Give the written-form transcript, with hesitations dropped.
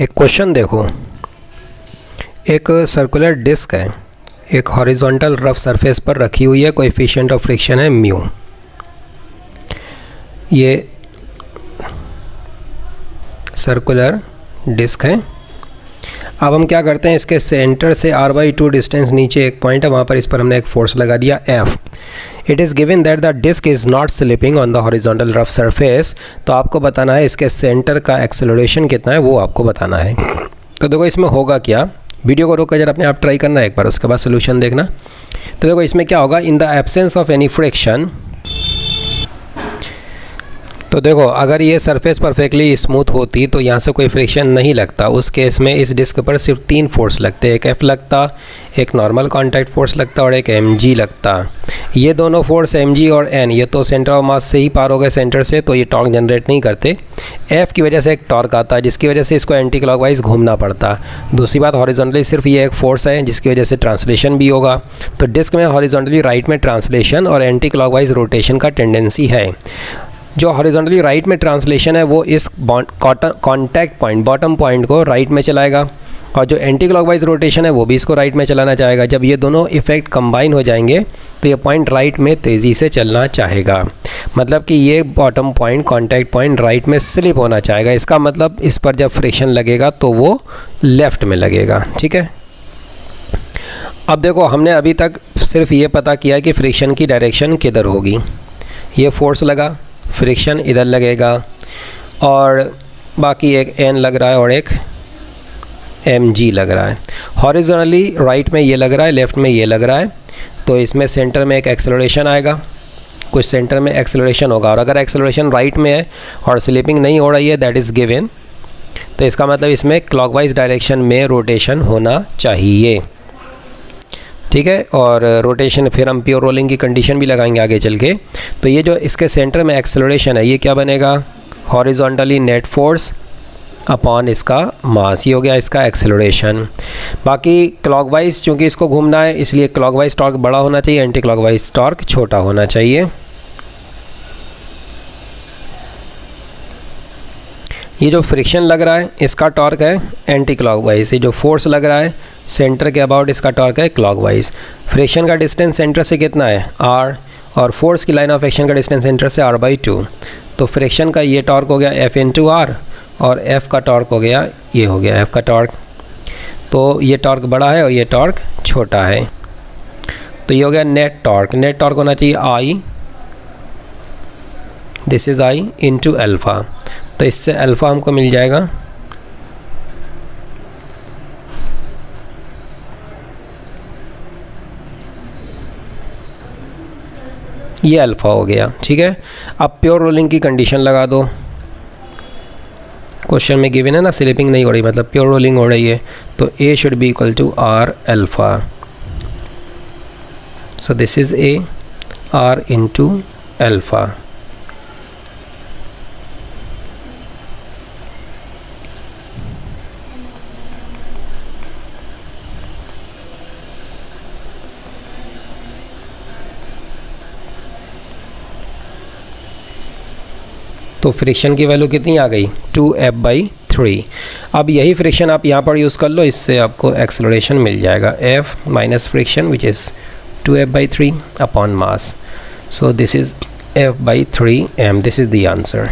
एक क्वेश्चन देखो, एक सर्कुलर डिस्क है, एक हॉरिजॉन्टल रफ सरफेस पर रखी हुई है, कोएफिशिएंट ऑफ फ्रिक्शन है म्यू। ये सर्कुलर डिस्क है। अब हम क्या करते हैं, इसके सेंटर से r/2 डिस्टेंस नीचे एक पॉइंट है, वहाँ पर इस पर हमने एक फोर्स लगा दिया F। It is given that the disc is not slipping on the horizontal rough surface. तो आपको बताना है इसके सेंटर का एक्सेलरेशन कितना है, वो आपको बताना है। तो देखो इसमें होगा क्या, वीडियो को रोक कर जरा अपने आप ट्राई करना एक बार, उसके बाद सोल्यूशन देखना। तो देखो इसमें क्या होगा, in the absence of any friction. तो देखो अगर ये सरफेस परफेक्टली स्मूथ होती तो यहाँ से कोई फ्रिक्शन नहीं लगता। उस केस में इस डिस्क पर सिर्फ 3 फोर्स लगते, एक F लगता, एक नॉर्मल कॉन्टैक्ट फोर्स लगता और एक mg लगता। ये दोनों फोर्स mg और n ये तो सेंटर ऑफ मास से ही पार हो गए सेंटर से, तो ये टॉर्क जनरेट नहीं करते। F की वजह से एक टॉर्क आता है जिसकी वजह से इसको एंटी क्लॉकवाइज घूमना पड़ता। दूसरी बात, हॉरिजॉन्टली सिर्फ ये एक फोर्स है जिसकी वजह से ट्रांसलेशन भी होगा। तो डिस्क में हॉरिजॉन्टली राइट में ट्रांसलेशन और एंटी क्लॉकवाइज रोटेशन का टेंडेंसी है। जो हॉरिजॉन्टली राइट में ट्रांसलेशन है वो इस कॉन्टैक्ट पॉइंट बॉटम पॉइंट को राइट में चलाएगा, और जो एंटी क्लॉकवाइज रोटेशन है वो भी इसको राइट में चलाना चाहेगा। जब ये दोनों इफेक्ट कंबाइन हो जाएंगे तो ये पॉइंट राइट में तेज़ी से चलना चाहेगा। मतलब कि ये bottom point contact point right में स्लिप होना चाहेगा। इसका मतलब इस पर जब फ्रिक्शन लगेगा तो वो लेफ़्ट में लगेगा। ठीक है, अब देखो हमने अभी तक सिर्फ ये पता किया कि फ्रिक्शन की डायरेक्शन किधर होगी। ये फोर्स लगा, फ्रिक्शन इधर लगेगा, और बाकी एक n लग रहा है और एक mg लग रहा है। हॉरिजॉन्टली राइट में ये लग रहा है, लेफ़्ट में ये लग रहा है। तो इसमें सेंटर में एक एक्सेलरेशन आएगा, कुछ सेंटर में एक्सेलरेशन होगा। और अगर एक्सेलरेशन राइट में है और स्लिपिंग नहीं हो रही है, दैट इज़ गिवन, तो इसका मतलब इसमें क्लॉकवाइज डायरेक्शन में रोटेशन होना चाहिए। ठीक है, और रोटेशन फिर हम प्योर रोलिंग की कंडीशन भी लगाएंगे आगे चल के। तो ये जो इसके सेंटर में एक्सेलरेशन है ये क्या बनेगा, हॉरिजॉन्टली नेट फोर्स अपॉन इसका मास, ये हो गया इसका एक्सेलरेशन। बाकी क्लॉकवाइज चूँकि इसको घूमना है इसलिए क्लॉकवाइज टॉर्क बड़ा होना चाहिए, एंटी क्लॉकवाइज टॉर्क छोटा होना चाहिए। ये जो फ्रिक्शन लग रहा है इसका टॉर्क है एंटी क्लॉकवाइज, ये जो फोर्स लग रहा है सेंटर के अबाउट इसका टॉर्क है क्लॉकवाइज। फ्रिक्शन का डिस्टेंस सेंटर से कितना है r, और फोर्स की लाइन ऑफ एक्शन का डिस्टेंस सेंटर से r/2। तो फ्रिक्शन का ये टॉर्क हो गया F × r, और F का टॉर्क हो गया, ये हो गया F का टॉर्क। तो ये टॉर्क बड़ा है और ये टॉर्क छोटा है। तो ये हो गया नेट टॉर्क। नेट टॉर्क होना चाहिए I, this is I × alpha. तो इससे अल्फ़ा हमको मिल जाएगा ये अल्फ़ा हो गया। ठीक है, अब प्योर रोलिंग की कंडीशन लगा दो। क्वेश्चन में गिवन है ना स्लिपिंग नहीं हो रही, मतलब प्योर रोलिंग हो रही है। तो A should be equal to R alpha. So this is A R × alpha. तो फ्रिक्शन की वैल्यू कितनी आ गई, 2F/3। अब यही फ्रिक्शन आप यहाँ पर यूज़ कर लो, इससे आपको एक्सेलरेशन मिल जाएगा F minus friction which is 2F/3 upon mass. So this is F/3m, this is the answer.